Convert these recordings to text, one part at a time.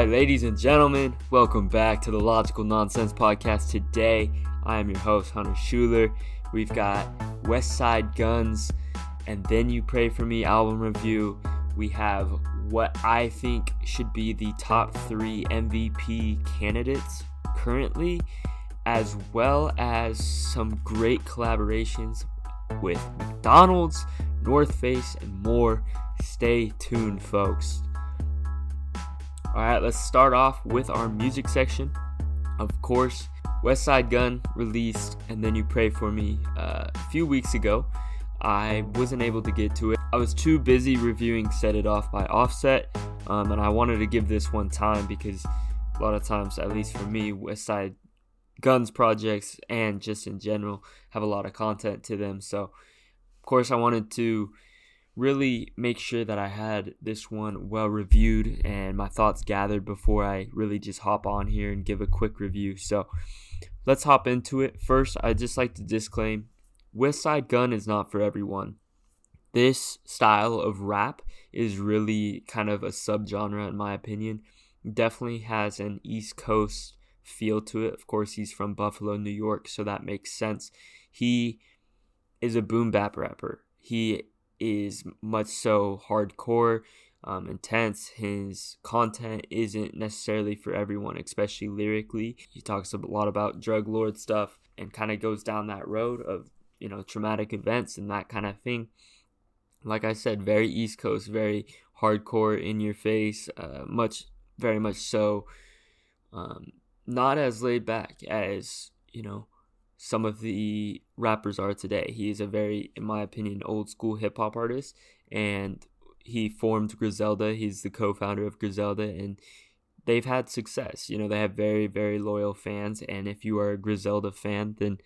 Alright, ladies and gentlemen, welcome back to the Logical Nonsense Podcast. Today, I am your host, Hunter Schuler. We've got Westside Gunn's And Then You Pray For Me album review. We have what I think should be the top 3 MVP candidates currently, as well as some great collaborations with McDonald's, North Face, and more. Stay tuned, folks. Alright, let's start off with our music section. Of course, Westside Gunn released And Then You Pray For Me a few weeks ago. I wasn't able to get to it. I was too busy reviewing Set It Off by Offset, and I wanted to give this one time because a lot of times, at least for me, Westside Gunn's projects and just in general have a lot of content to them. So, of course, I wanted to really make sure that I had this one well reviewed and my thoughts gathered before I really just hop on here and give a quick review. So let's hop into it. First, I'd just like to disclaim, Westside Gunn is not for everyone. This style of rap is really kind of a subgenre in my opinion. Definitely has an East Coast feel to it. Of course, he's from Buffalo, New York, so that makes sense. He is a boom bap rapper. He is much so hardcore, intense. His content isn't necessarily for everyone, especially lyrically. He talks a lot about drug lord stuff and kind of goes down that road of, traumatic events and that kind of thing. Like I said, very East Coast, very hardcore, in your face, very much so. Not as laid back as, some of the rappers are today. He is a very, in my opinion, old school hip hop artist, and he formed Griselda. He's the co-founder of Griselda, and they've had success. They have very, very loyal fans, and if you are a Griselda fan, then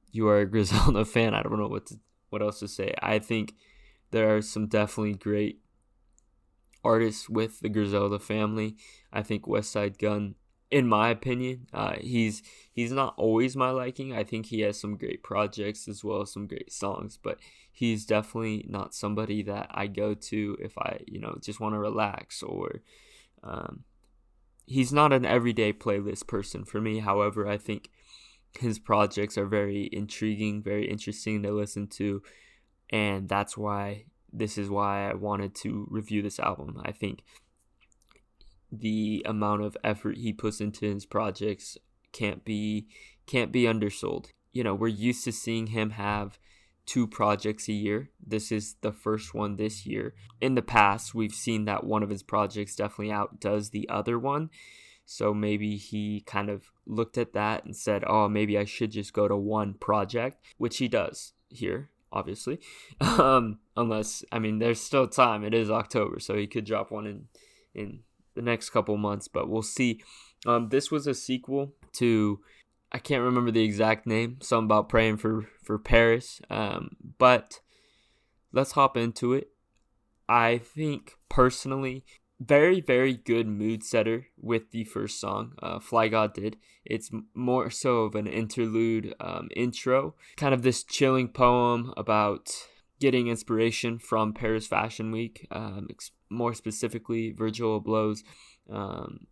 you are a Griselda fan. I don't know what else to say. I think there are some definitely great artists with the Griselda family. I think Westside Gunn, in my opinion, he's not always my liking. I think he has some great projects as well as some great songs, but he's definitely not somebody that I go to if I, just want to relax, or he's not an everyday playlist person for me. However, I think his projects are very intriguing, very interesting to listen to, and this is why I wanted to review this album. I think the amount of effort he puts into his projects can't be undersold. We're used to seeing him have 2 projects a year. This is the first one this year. In the past, we've seen that one of his projects definitely outdoes the other one. So maybe he kind of looked at that and said, oh, maybe I should just go to one project, which he does here, obviously. Unless, there's still time. It is October, so he could drop one in the next couple months, but we'll see. This was a sequel to, I can't remember the exact name, something about praying for Paris, but let's hop into it. I think personally, very, very good mood setter with the first song, Fly God did. It's more so of an interlude intro, kind of this chilling poem about getting inspiration from Paris Fashion Week, more specifically Virgil Abloh's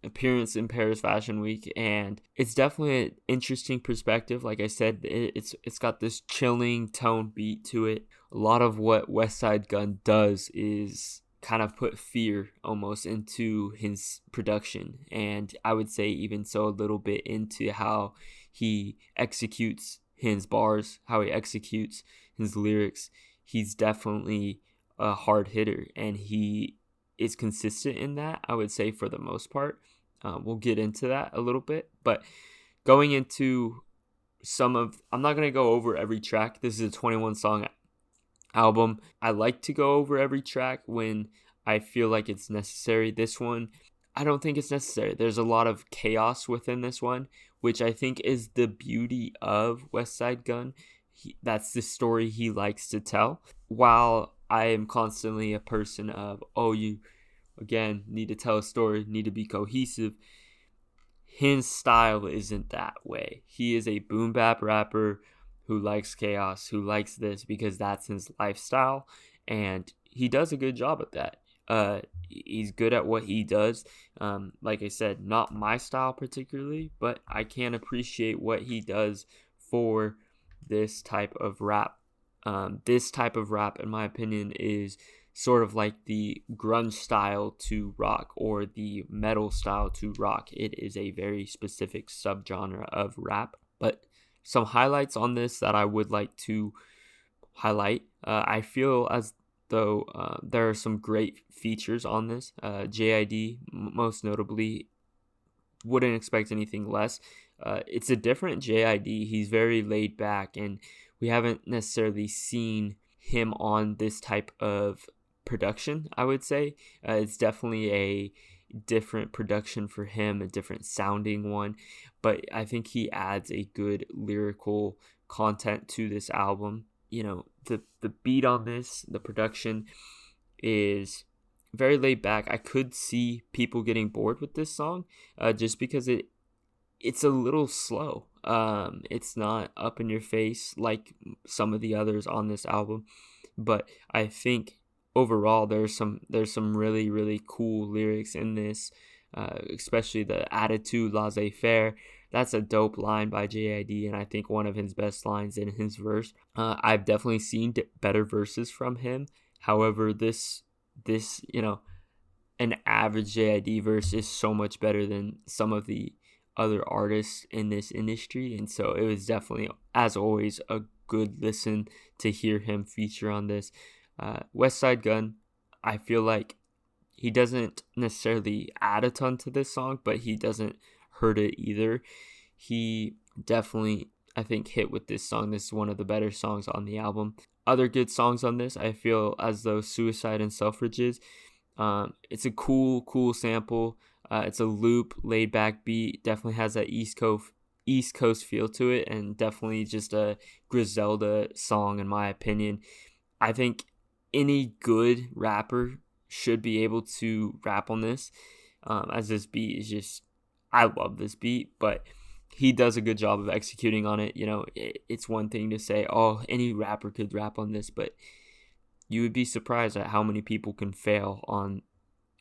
appearance in Paris Fashion Week, and it's definitely an interesting perspective. Like I said, it's got this chilling tone beat to it. A lot of what Westside Gunn does is kind of put fear almost into his production, and I would say even so a little bit into how he executes his bars, how he executes his lyrics. He's definitely a hard hitter, and he is consistent in that, I would say, for the most part. We'll get into that a little bit, but going into I'm not going to go over every track. This is a 21 song album. I like to go over every track when I feel like it's necessary. This one, I don't think it's necessary. There's a lot of chaos within this one, which I think is the beauty of Westside Gunn. That's the story he likes to tell. While I am constantly a person of, you, again, need to tell a story, need to be cohesive, his style isn't that way. He is a boom bap rapper who likes chaos, who likes this because that's his lifestyle, and he does a good job at that. He's good at what he does. Like I said, not my style particularly, but I can appreciate what he does for this type of rap. This type of rap, in my opinion, is sort of like the grunge style to rock or the metal style to rock. It is a very specific subgenre of rap. But some highlights on this that I would like to highlight. I feel as though there are some great features on this. JID, most notably, wouldn't expect anything less. It's a different JID. He's very laid back, and we haven't necessarily seen him on this type of production, I would say. It's definitely a different production for him, a different sounding one, but I think he adds a good lyrical content to this album. You know, the beat on this, the production is very laid back. I could see people getting bored with this song just because it's a little slow. It's not up in your face like some of the others on this album, but I think overall there's some really, really cool lyrics in this, especially the attitude laissez-faire. That's a dope line by JID, and I think one of his best lines in his verse. I've definitely seen better verses from him. However, this an average JID verse is so much better than some of the other artists in this industry, and so it was definitely, as always, a good listen to hear him feature on this. Westside Gunn, I feel like he doesn't necessarily add a ton to this song, but he doesn't hurt it either. He definitely, I think, hit with this song. This is one of the better songs on the album. Other good songs on this, I feel as though Suicide and Selfridges. It's a cool sample. It's a loop, laid back beat. Definitely has that East Coast feel to it, and definitely just a Griselda song in my opinion. I think any good rapper should be able to rap on this, as this beat is just, I love this beat, but he does a good job of executing on it. You know, it's one thing to say, oh, any rapper could rap on this, but you would be surprised at how many people can fail on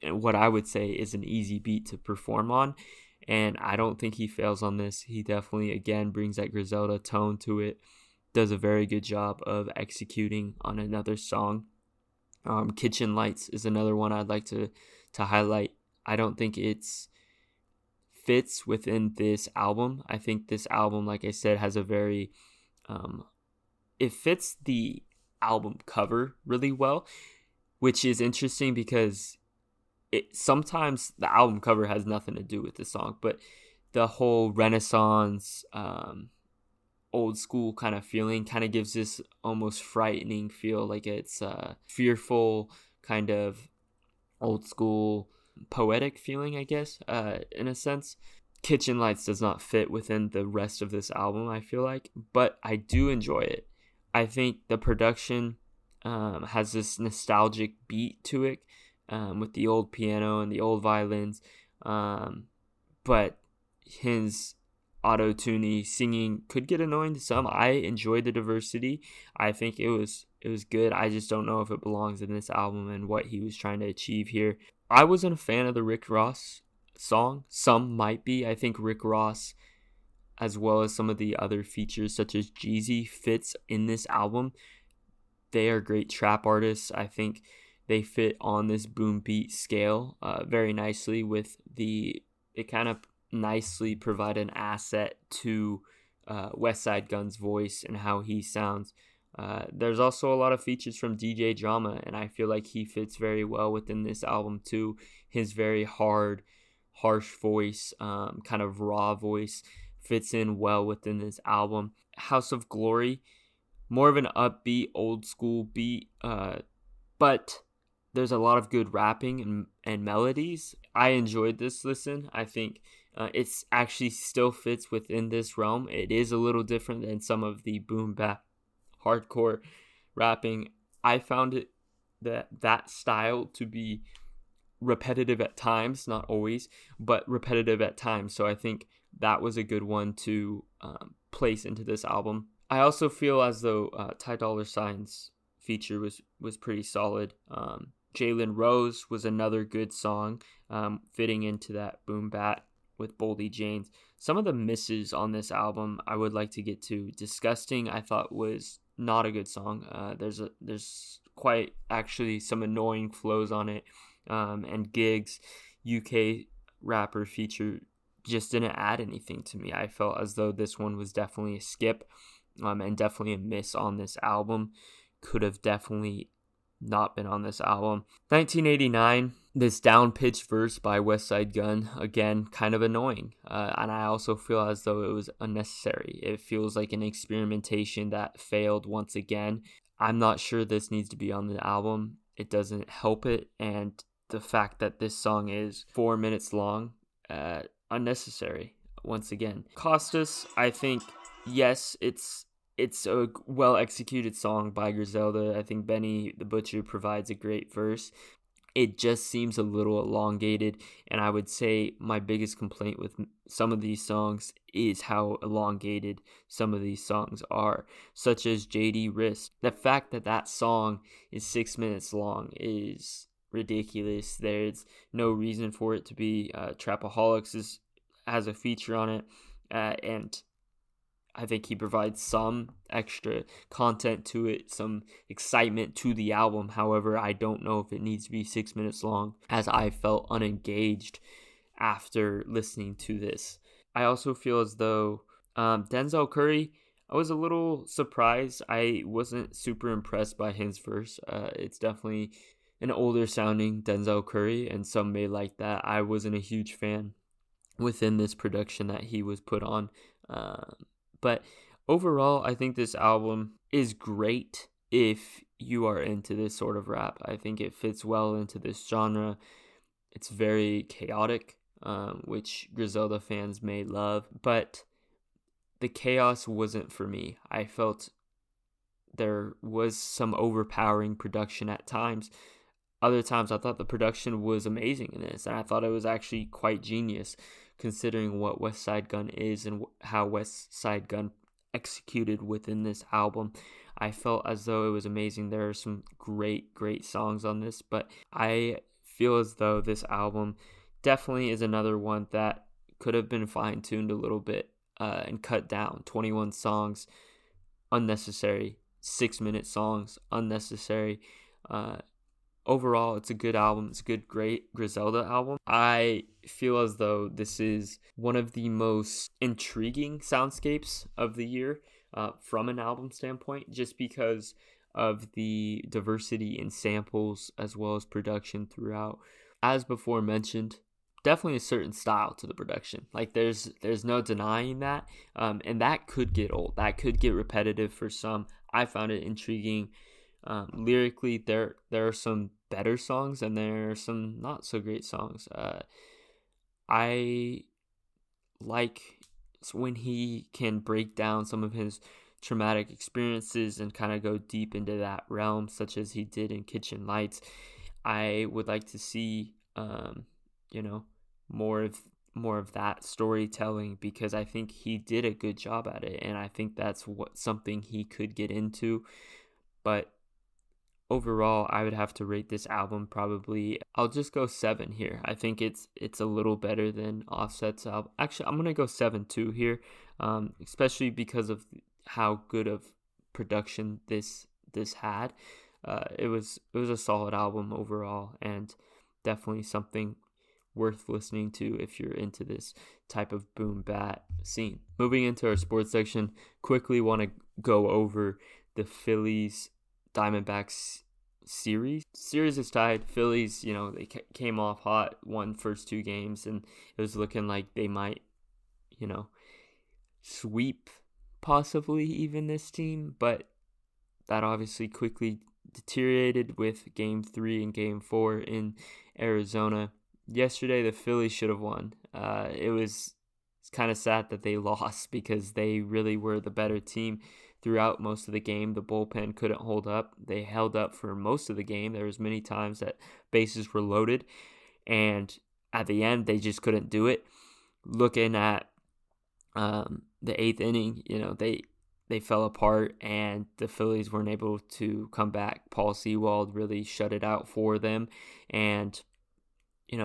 what I would say is an easy beat to perform on. And I don't think he fails on this. He definitely, again, brings that Griselda tone to it. Does a very good job of executing on another song. Kitchen Lights is another one I'd like to highlight. I don't think it's fits within this album. I think this album, like I said, has a very it fits the album cover really well, which is interesting because sometimes the album cover has nothing to do with the song, but the whole Renaissance old school kind of feeling kind of gives this almost frightening feel, like it's fearful kind of old school poetic feeling, I guess, in a sense. Kitchen Lights does not fit within the rest of this album, I feel like, but I do enjoy it. I think the production has this nostalgic beat to it, with the old piano and the old violins, but his auto-tuney singing could get annoying to some. I enjoyed the diversity. I think it was good. I just don't know if it belongs in this album and what he was trying to achieve here. I wasn't a fan of the Rick Ross song. Some might be. I think Rick Ross, as well as some of the other features such as Jeezy, fits in this album. They are great trap artists. I think they fit on this boom beat scale very nicely with it kind of nicely provide an asset to Westside Gunn's voice and how he sounds. There's also a lot of features from DJ Drama, and I feel like he fits very well within this album too. His very hard, harsh voice, kind of raw voice, fits in well within this album. House of Glory, more of an upbeat, old school beat, but there's a lot of good rapping and melodies. I enjoyed this listen. I think it's actually still fits within this realm. It is a little different than some of the boom bap hardcore rapping. I found it that style to be repetitive at times, not always, but repetitive at times. So I think that was a good one to place into this album. I also feel as though Ty Dolla $ign's feature was pretty solid. Jalen Rose was another good song, fitting into that boom bat with Boldy James. Some of the misses on this album I would like to get to. Disgusting, I thought, was not a good song. There's quite actually some annoying flows on it, and Gigs, UK rapper feature, just didn't add anything to me. I felt as though this one was definitely a skip, and definitely a miss on this album. Could have definitely not been on this album. 1989, this down-pitched verse by Westside Gunn, again, kind of annoying. And I also feel as though it was unnecessary. It feels like an experimentation that failed once again. I'm not sure this needs to be on the album. It doesn't help it. And the fact that this song is 4 minutes long, unnecessary once again. Costas, I think, yes, it's a well-executed song by Griselda. I think Benny the Butcher provides a great verse. It just seems a little elongated, and I would say my biggest complaint with some of these songs is how elongated some of these songs are, such as JD Wrist. The fact that that song is 6 minutes long is ridiculous. There's no reason for it to be. Trapaholics has a feature on it, and I think he provides some extra content to it, some excitement to the album. However, I don't know if it needs to be 6 minutes long, as I felt unengaged after listening to this. I also feel as though Denzel Curry, I was a little surprised. I wasn't super impressed by his verse. It's definitely an older sounding Denzel Curry, and some may like that. I wasn't a huge fan within this production that he was put on. But overall, I think this album is great if you are into this sort of rap. I think it fits well into this genre. It's very chaotic, which Griselda fans may love, but the chaos wasn't for me. I felt there was some overpowering production at times. Other times, I thought the production was amazing in this, and I thought it was actually quite genius, considering what Westside Gunn is and how Westside Gunn executed within this album. I felt as though it was amazing. There are some great songs on this, but I feel as though this album definitely is another one that could have been fine-tuned a little bit and cut down. 21 songs, unnecessary. 6-minute songs, unnecessary. Overall, it's a good album. It's a great Griselda album. I feel as though this is one of the most intriguing soundscapes of the year from an album standpoint, just because of the diversity in samples as well as production throughout. As before mentioned, definitely a certain style to the production. Like there's no denying that, and that could get old. That could get repetitive for some. I found it intriguing. Lyrically, there are some better songs and there are some not so great songs. I like when he can break down some of his traumatic experiences and kind of go deep into that realm, such as he did in Kitchen Lights. I would like to see, more of that storytelling, because I think he did a good job at it, and I think that's something he could get into. But overall, I would have to rate this album probably, I'll just go 7 here. I think it's a little better than Offset's album. Actually, I'm going to go 7-2 here, especially because of how good of production this had. It was a solid album overall, and definitely something worth listening to if you're into this type of boom bat scene. Moving into our sports section, quickly want to go over the Phillies Diamondbacks series is tied. Phillies, they came off hot, won first 2 games, and it was looking like they might, sweep possibly even this team, but that obviously quickly deteriorated with game 3 and game 4 in Arizona. Yesterday, the Phillies should have won. It's kind of sad that they lost, because they really were the better team throughout most of the game. The bullpen couldn't hold up. They held up for most of the game. There was many times that bases were loaded, and at the end, they just couldn't do it. Looking at the 8th inning, they fell apart and the Phillies weren't able to come back. Paul Sewald really shut it out for them. And,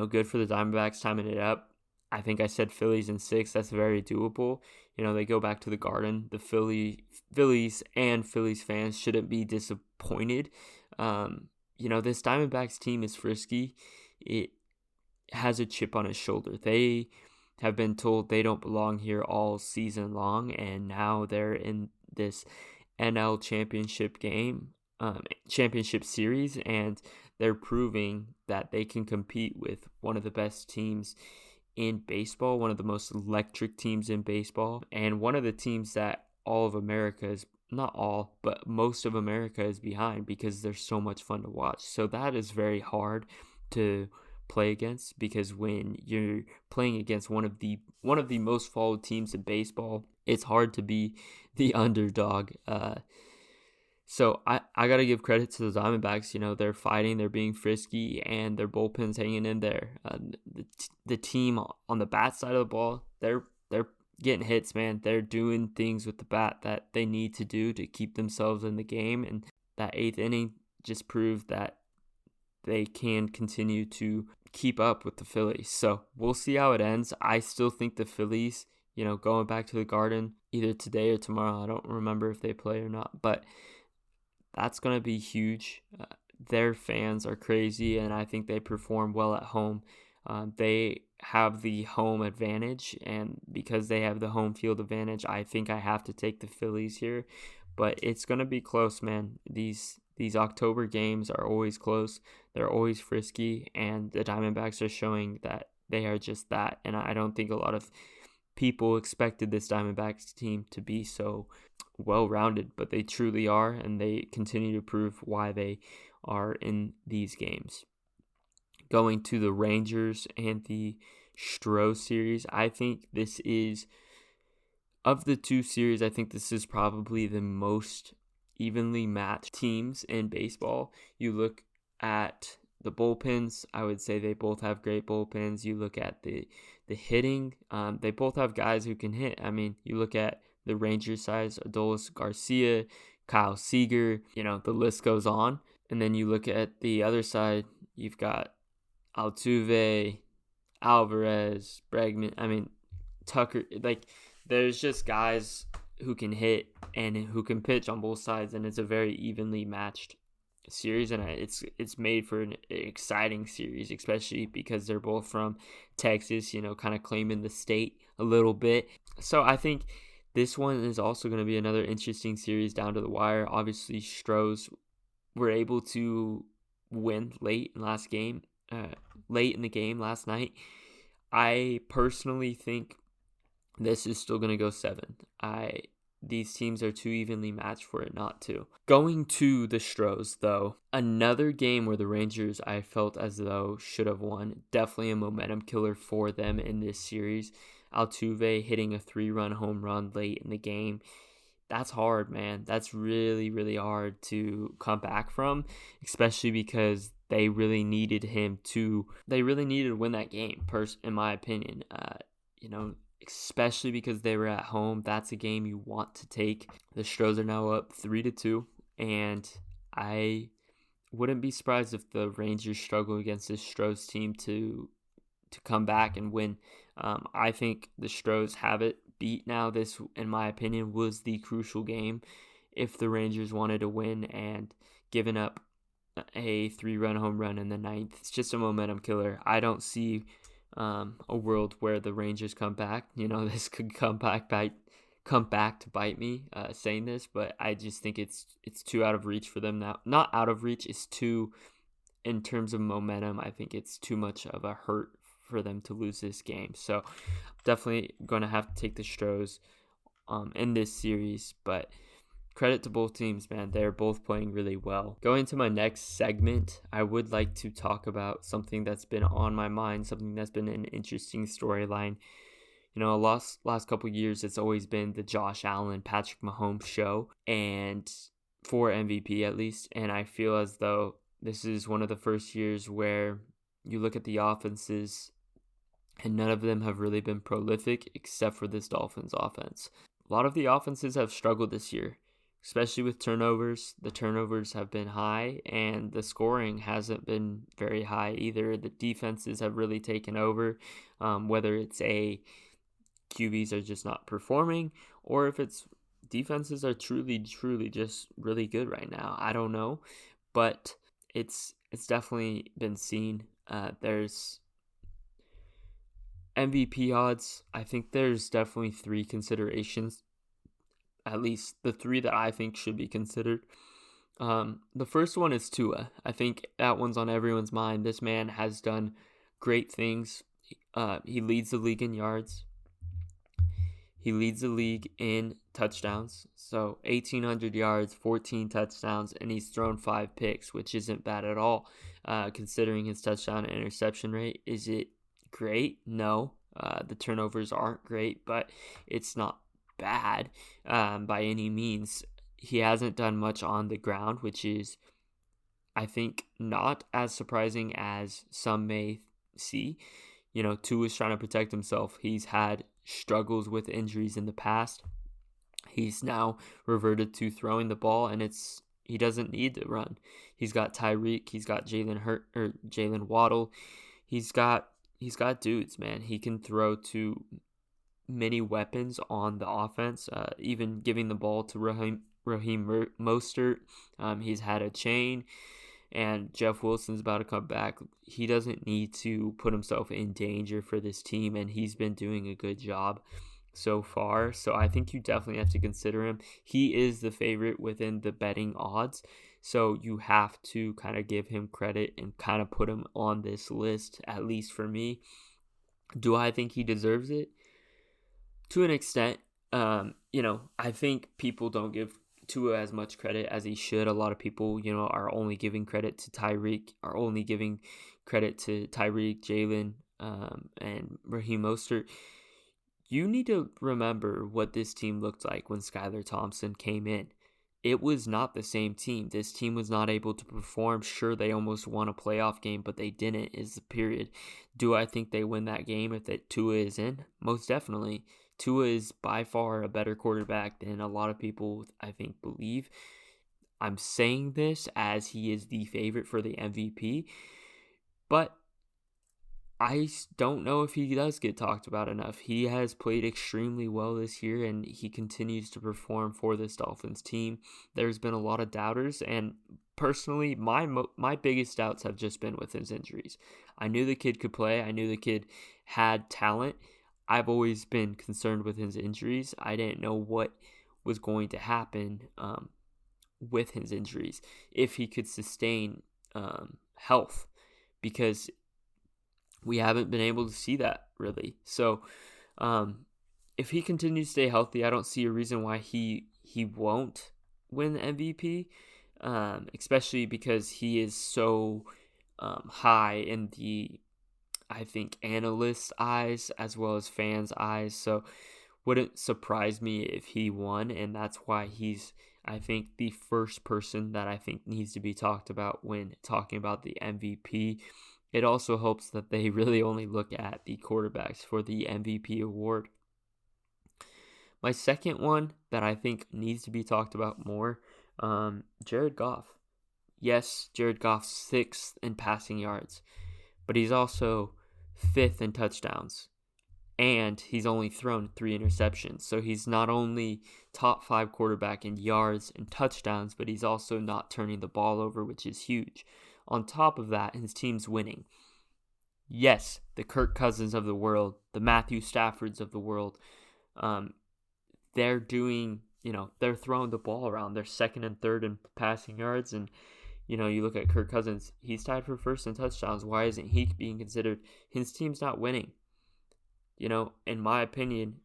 good for the Diamondbacks timing it up. I think I said Phillies in 6. That's very doable. They go back to the Garden. The Phillies and Phillies fans shouldn't be disappointed. This Diamondbacks team is frisky. It has a chip on its shoulder. They have been told they don't belong here all season long, and now they're in this NL championship series, and they're proving that they can compete with one of the best teams in baseball, one of the most electric teams in baseball, and one of the teams that all of America is, not all, but most of America is behind because they're so much fun to watch. So that is very hard to play against, because when you're playing against one of the most followed teams in baseball, it's hard to be the underdog. So I gotta give credit to the Diamondbacks. They're fighting, they're being frisky, and their bullpen's hanging in there. The team on the bat side of the ball, they're getting hits, man. They're doing things with the bat that they need to do to keep themselves in the game, and that 8th inning just proved that they can continue to keep up with the Phillies. So we'll see how it ends. I still think the Phillies, going back to the Garden either today or tomorrow, I don't remember if they play or not, but that's going to be huge. Their fans are crazy, and I think they perform well at home. They have the home advantage, and because they have the home field advantage, I think I have to take the Phillies here. But it's going to be close, man. These October games are always close. They're always frisky, and the Diamondbacks are showing that they are just that. And I don't think a lot of people expected this Diamondbacks team to be so well-rounded, but they truly are, and they continue to prove why they are in these games. Going to the Rangers and the Stros series, I think this is, of the two series, I think this is probably the most evenly matched teams in baseball. You look at the bullpens, I would say they both have great bullpens. You look at the hitting, they both have guys who can hit. I mean, you look at the Rangers side, Adolis Garcia, Kyle Seager, the list goes on. And then you look at the other side, you've got Altuve, Alvarez, Bregman, Tucker. There's just guys who can hit and who can pitch on both sides, and it's a very evenly matched series, and it's made for an exciting series, especially because they're both from Texas, kind of claiming the state a little bit. So I think this one is also going to be another interesting series down to the wire. Obviously, Stros were able to win late in the game last night. I personally think this is still going to go 7. These teams are too evenly matched for it not to. Going to the Stros, though, another game where the Rangers, I felt as though, should have won. Definitely a momentum killer for them in this series. Altuve hitting a 3-run home run late in the game. That's hard, man. That's really, really hard to come back from, especially because they really needed to win that game, in my opinion. Especially because they were at home. That's a game you want to take. The Stros are now up 3-2, and I wouldn't be surprised if the Rangers struggle against this Stros team to come back and win. I think the Stros have it beat now. This, in my opinion, was the crucial game if the Rangers wanted to win, and giving up a 3-run home run in the 9th, it's just a momentum killer. I don't see a world where the Rangers come back. This could come back to bite me saying this, but I just think it's too out of reach for them now. Not out of reach, it's too, in terms of momentum, I think it's too much of a hurt for them to lose this game. So definitely going to have to take the Stros in this series, but credit to both teams, man. They're both playing really well. Going to my next segment, I would like to talk about something that's been on my mind, something that's been an interesting storyline. Last couple years, it's always been the Josh Allen, Patrick Mahomes show, and for MVP at least. And I feel as though this is one of the first years where you look at the offenses, and none of them have really been prolific except for this Dolphins offense. a lot of the offenses have struggled this year, especially with turnovers. The turnovers have been high, and the scoring hasn't been very high either. The defenses have really taken over, whether it's QBs are just not performing, or if it's defenses are truly just really good right now. I don't know, but it's definitely been seen. There's MVP odds. I think there's definitely 3 considerations, at least the 3 that I think should be considered. The first one is Tua. I think that one's on everyone's mind. This man has done great things. He leads the league in yards. He leads the league in touchdowns. So 1,800 yards, 14 touchdowns, and he's thrown 5 picks, which isn't bad at all, considering his touchdown and interception rate. Is it great? No. The turnovers aren't great, but it's not bad by any means. He hasn't done much on the ground, which is, I think, not as surprising as some may see. Tua is trying to protect himself. He's had struggles with injuries in the past. He's now reverted to throwing the ball, and he doesn't need to run. He's got Tyreek. He's got Jalen Waddle. He's got dudes, man. He can throw to many weapons on the offense. Even giving the ball to Raheem Mostert. He's had a chain. And Jeff Wilson's about to come back. He doesn't need to put himself in danger for this team, and he's been doing a good job so far. So I think you definitely have to consider him. He is the favorite within the betting odds, so you have to kind of give him credit and kind of put him on this list, at least for me. Do I think he deserves it? To an extent. I think people don't give Tua as much credit as he should. A lot of people, are only giving credit to Tyreek, Jalen, and Raheem Mostert. You need to remember what this team looked like when Skylar Thompson came in. It was not the same team. This team was not able to perform. Sure, they almost won a playoff game, but they didn't, is the period. Do I think they win that game if Tua is in? Most definitely. Tua is by far a better quarterback than a lot of people, I think, believe. I'm saying this as he is the favorite for the MVP, but I don't know if he does get talked about enough. He has played extremely well this year, and he continues to perform for this Dolphins team. There's been a lot of doubters, and personally, my biggest doubts have just been with his injuries. I knew the kid could play. I knew the kid had talent. I've always been concerned with his injuries. I didn't know what was going to happen with his injuries, if he could sustain health, because we haven't been able to see that really. So if he continues to stay healthy, I don't see a reason why he won't win the MVP, especially because he is so high in the, I think, analysts' eyes as well as fans' eyes. So wouldn't surprise me if he won, and that's why he's, I think, the first person that I think needs to be talked about when talking about the MVP. It also helps that they really only look at the quarterbacks for the MVP award. My second one that I think needs to be talked about more, Jared Goff. Yes, Jared Goff's 6th in passing yards, but he's also 5th in touchdowns, and he's only thrown 3 interceptions. So he's not only top 5 quarterback in yards and touchdowns, but he's also not turning the ball over, which is huge. On top of that, his team's winning. Yes, the Kirk Cousins of the world, the Matthew Staffords of the world, they're doing, they're throwing the ball around. They're 2nd and 3rd in passing yards, and you look at Kirk Cousins, he's tied for 1st in touchdowns. Why isn't he being considered? His team's not winning. In my opinion,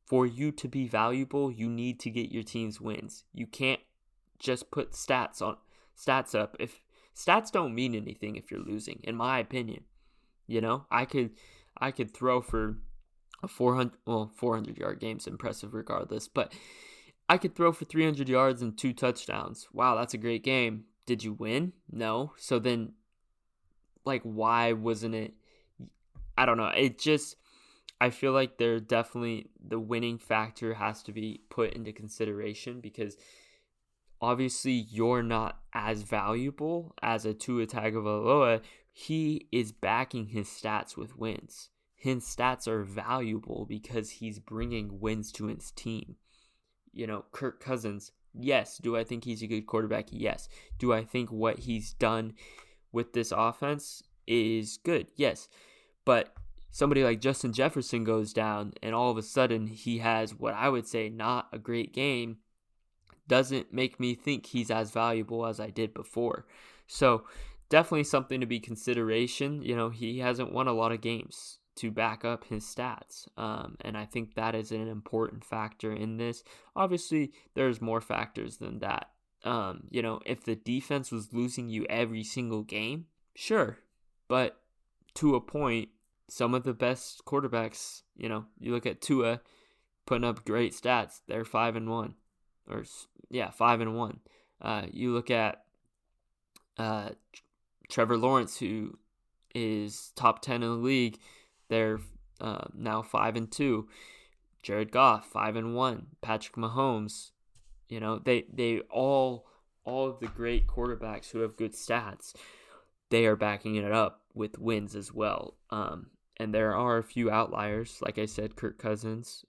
for you to be valuable, you need to get your team's wins. You can't just put stats up. If stats don't mean anything if you're losing, in my opinion. I could throw for a 400 yard game's impressive regardless, but I could throw for 300 yards and 2 touchdowns. Wow, that's a great game. Did you win? No. So then, why wasn't it? I don't know. I feel like they're definitely, the winning factor has to be put into consideration, because obviously you're not as valuable as a Tua Tagovailoa. He is backing his stats with wins. His stats are valuable because he's bringing wins to his team. Kirk Cousins, yes. Do I think he's a good quarterback? Yes. Do I think what he's done with this offense is good? Yes. But somebody like Justin Jefferson goes down and all of a sudden he has what I would say not a great game, doesn't make me think he's as valuable as I did before. So definitely something to be consideration. He hasn't won a lot of games to back up his stats. And I think that is an important factor in this. Obviously, there's more factors than that. If the defense was losing you every single game, sure. But to a point, some of the best quarterbacks, you look at Tua putting up great stats. They're 5-1. 5-1. You look at Trevor Lawrence, who is top 10 in the league. They're now 5-2. Jared Goff, 5-1. Patrick Mahomes. They all of the great quarterbacks who have good stats, they are backing it up with wins as well. And there are a few outliers, like I said, Kirk Cousins,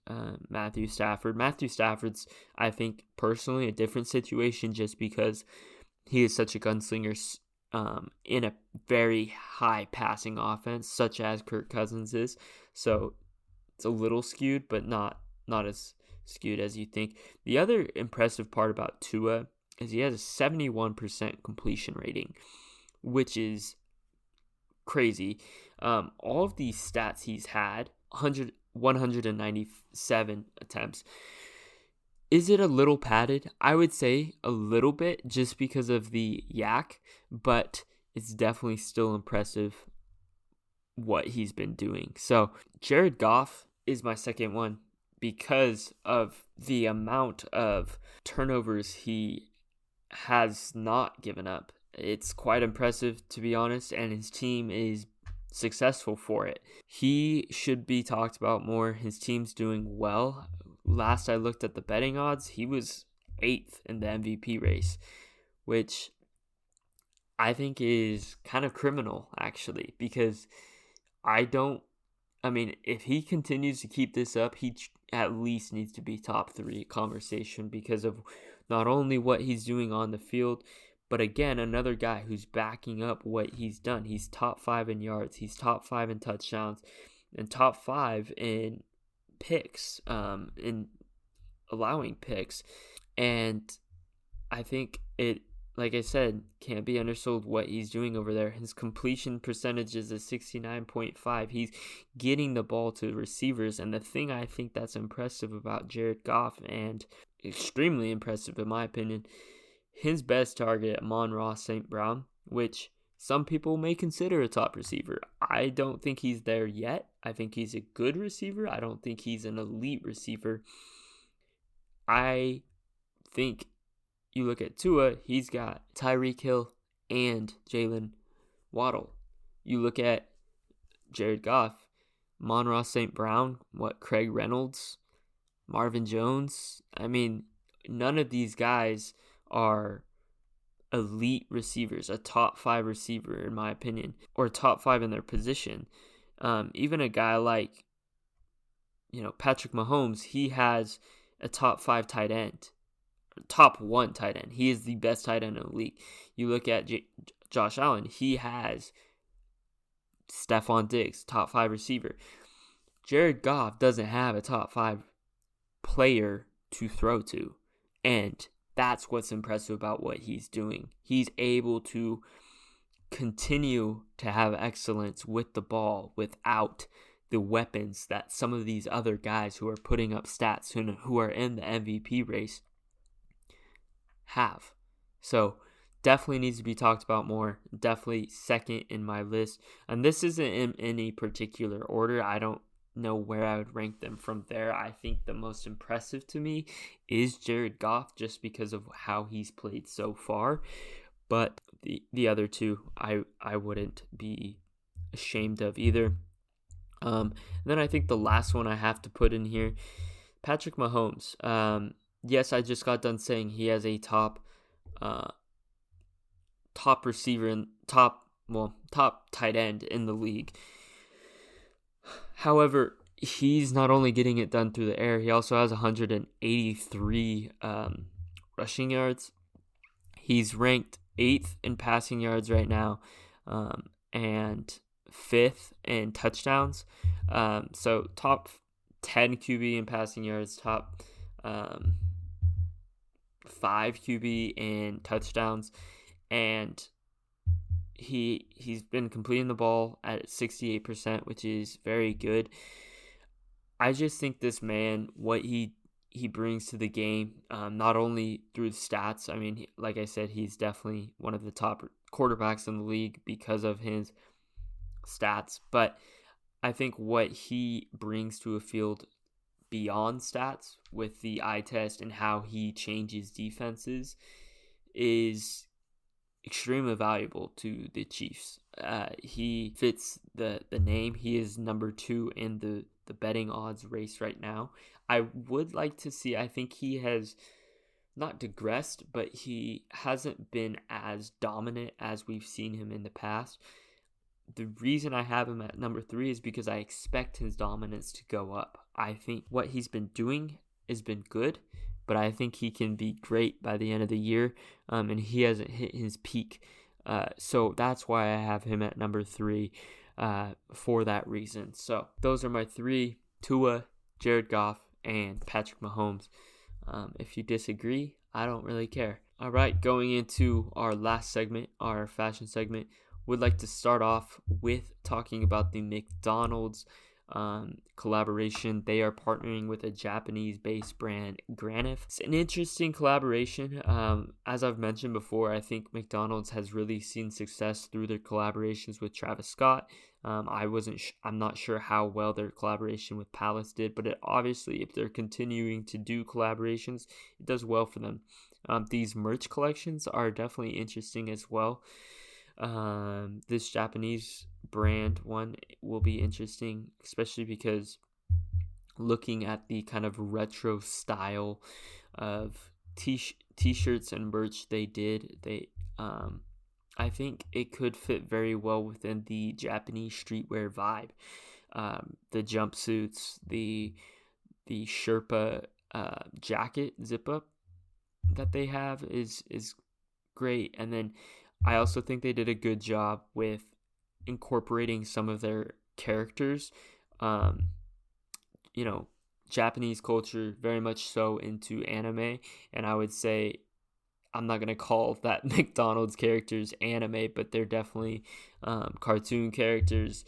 Matthew Stafford. Matthew Stafford's, I think, personally a different situation just because he is such a gunslinger in a very high passing offense, such as Kirk Cousins is. So it's a little skewed, but not as skewed as you think. The other impressive part about Tua is he has a 71% completion rating, which is crazy. All of these stats he's had, 197 attempts. Is it a little padded? I would say a little bit, just because of the yak, but it's definitely still impressive what he's been doing. So Jared Goff is my second one because of the amount of turnovers he has not given up. It's quite impressive, to be honest, and his team is successful for it. He should be talked about more. His team's doing well. Last I looked at the betting odds, he was 8th in the MVP race, which I think is kind of criminal, actually, because if he continues to keep this up, he at least needs to be top 3 conversation because of not only what he's doing on the field, but again, another guy who's backing up what he's done. He's top 5 in yards. He's top 5 in touchdowns and top 5 in picks, in allowing picks. And I think it, like I said, can't be undersold what he's doing over there. His completion percentage is a 69.5. He's getting the ball to receivers. And the thing I think that's impressive about Jared Goff, and extremely impressive in my opinion, his best target, Amon-Ra St. Brown, which some people may consider a top receiver. I don't think he's there yet. I think he's a good receiver. I don't think he's an elite receiver. I think you look at Tua, he's got Tyreek Hill and Jalen Waddle. You look at Jared Goff, Amon-Ra St. Brown, Craig Reynolds, Marvin Jones. None of these guys are elite receivers, a top 5 receiver in my opinion, or top 5 in their position. Even a guy like Patrick Mahomes, he has a top 5 tight end, top 1 tight end. He is the best tight end in the league. You look at Josh Allen, he has Stephon Diggs, top 5 receiver. Jared Goff doesn't have a top 5 player to throw to, and that's what's impressive about what he's doing. He's able to continue to have excellence with the ball without the weapons that some of these other guys who are putting up stats, who are in the MVP race, have. So definitely needs to be talked about more. Definitely second in my list. And this isn't in any particular order. I don't know where I would rank them from there. I think the most impressive to me is Jared Goff, just because of how he's played so far. But the other two, I wouldn't be ashamed of either. Then I think the last one I have to put in here, Patrick Mahomes. Yes, I just got done saying he has a top receiver and top tight end in the league. However, he's not only getting it done through the air, he also has 183 rushing yards. He's ranked 8th in passing yards right now, and 5th in touchdowns. So top 10 QB in passing yards, top 5 QB in touchdowns, and he's been completing the ball at 68%, which is very good. I just think this man, what he brings to the game, not only through the stats. I mean, like I said, he's definitely one of the top quarterbacks in the league because of his stats. But I think what he brings to a field beyond stats with the eye test and how he changes defenses is extremely valuable to the Chiefs. He fits the name. He is number 2 in the betting odds race right now. I would like to see, I think he has not digressed, but he hasn't been as dominant as we've seen him in the past. The reason I have him at number 3 is because I expect his dominance to go up. I think what he's been doing has been good, but I think he can be great by the end of the year, and he hasn't hit his peak. So that's why I have him at number 3 for that reason. So those are my 3, Tua, Jared Goff, and Patrick Mahomes. If you disagree, I don't really care. All right, going into our last segment, our fashion segment, would like to start off with talking about the McDonald's collaboration. They are partnering with a Japanese-based brand, Graniph. It's an interesting collaboration. As I've mentioned before, I think McDonald's has really seen success through their collaborations with Travis Scott. I'm not sure how well their collaboration with Palace did, but obviously, if they're continuing to do collaborations, it does well for them. These merch collections are definitely interesting as well. This Japanese brand one will be interesting, especially because looking at the kind of retro style of t-shirts and merch they did, I think it could fit very well within the Japanese streetwear vibe. The jumpsuits, the Sherpa jacket zip up that they have is great. And then I also think they did a good job with incorporating some of their characters. Japanese culture very much so into anime, and I would say I'm not going to call that McDonald's characters anime, but they're definitely cartoon characters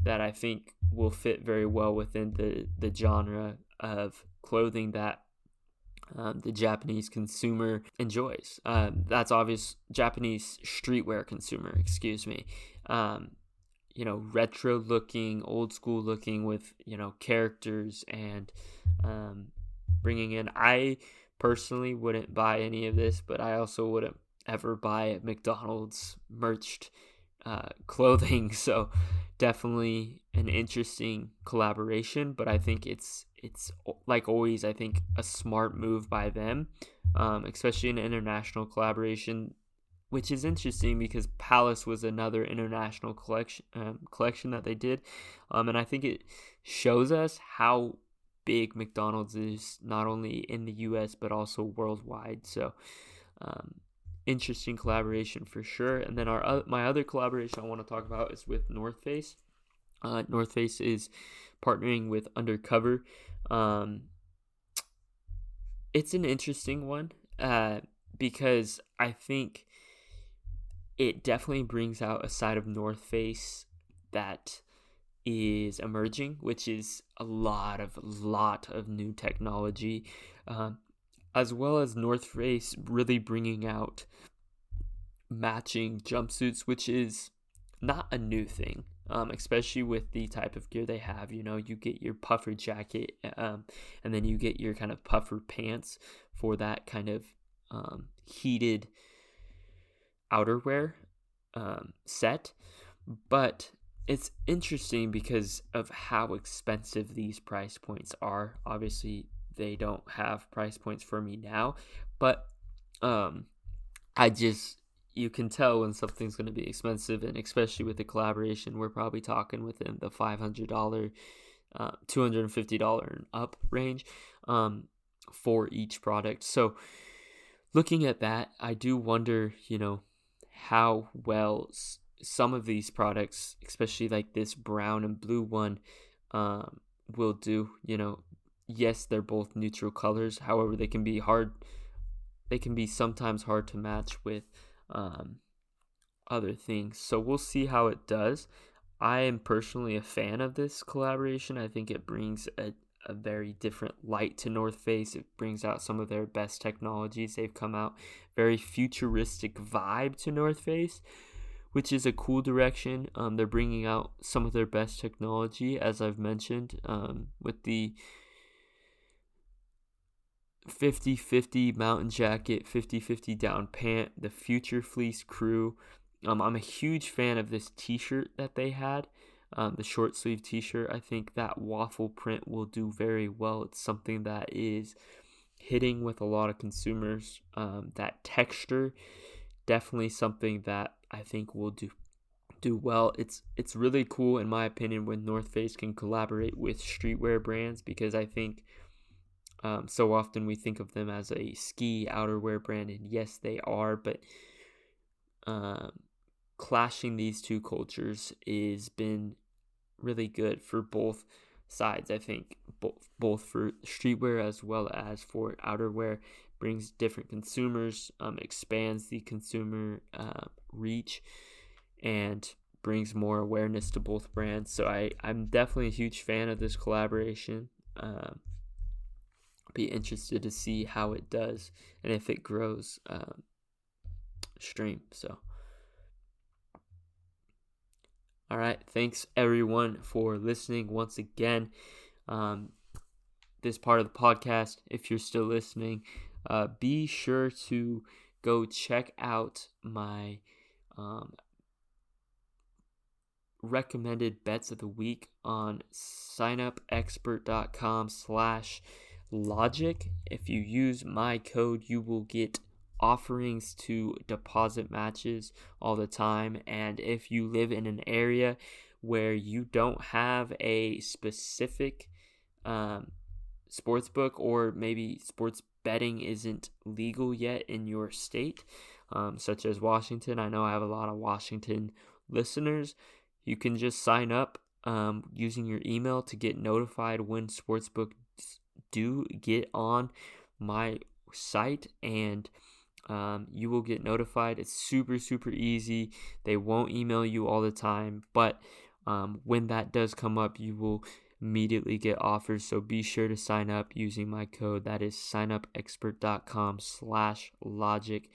that I think will fit very well within the genre of clothing that the Japanese consumer enjoys. That's obvious. Japanese streetwear consumer, excuse me. Retro looking, old school looking with, characters and bringing in. I personally wouldn't buy any of this, but I also wouldn't ever buy McDonald's merched clothing. So definitely an interesting collaboration, but I think it's like always, I think a smart move by them, especially an international collaboration, which is interesting because Palace was another international collection that they did, and I think it shows us how big McDonald's is, not only in the U.S. but also worldwide. So interesting collaboration for sure. And then my other collaboration I want to talk about is with North Face. North Face is partnering with Undercover. It's an interesting one because I think it definitely brings out a side of North Face that is emerging, which is a lot of new technology, as well as North Face really bringing out matching jumpsuits, which is not a new thing, especially with the type of gear they have. You get your puffer jacket, and then you get your kind of puffer pants for that kind of heated outerwear set. But it's interesting because of how expensive these price points are. Obviously, they don't have price points for me now, but I just, you can tell when something's going to be expensive, and especially with the collaboration, we're probably talking within the $500, $250 and up range for each product. So looking at that, I do wonder, how well some of these products, especially like this brown and blue one, will do. Yes, they're both neutral colors. However, they can be sometimes hard to match with other things. So we'll see how it does. I am personally a fan of this collaboration. I think it brings a very different light to North Face. It brings out some of their best technologies. They've come out very futuristic vibe to North Face, which is a cool direction. They're bringing out some of their best technology, as I've mentioned, with the 50-50 mountain jacket, 50-50 down pant, the Future Fleece Crew. I'm a huge fan of this t-shirt that they had, the short sleeve t-shirt. I think that waffle print will do very well. It's something that is hitting with a lot of consumers. That texture, definitely something that I think will do well. It's really cool, in my opinion, when North Face can collaborate with streetwear brands, because I think so often we think of them as a ski outerwear brand, and yes, they are, but clashing these two cultures has been really good for both sides. I think both for streetwear as well as for outerwear. Brings different consumers, expands the consumer reach, and brings more awareness to both brands. So I'm definitely a huge fan of this collaboration. Be interested to see how it does and if it grows stream. So all right, thanks everyone for listening once again. This part of the podcast, if you're still listening, be sure to go check out my recommended bets of the week on signupexpert.com/logic. If you use my code, you will get offerings to deposit matches all the time. And if you live in an area where you don't have a specific sports book, or maybe sports betting isn't legal yet in your state, such as Washington, I know I have a lot of Washington listeners, you can just sign up using your email to get notified when sportsbooks do get on my site, and you will get notified. It's super, super easy. They won't email you all the time, but when that does come up, you will immediately get offers. So be sure to sign up using my code. That is signupexpert.com/logic.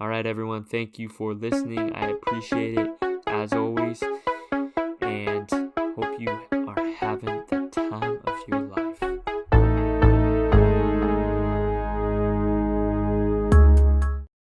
All right, everyone. Thank you for listening. I appreciate it as always. And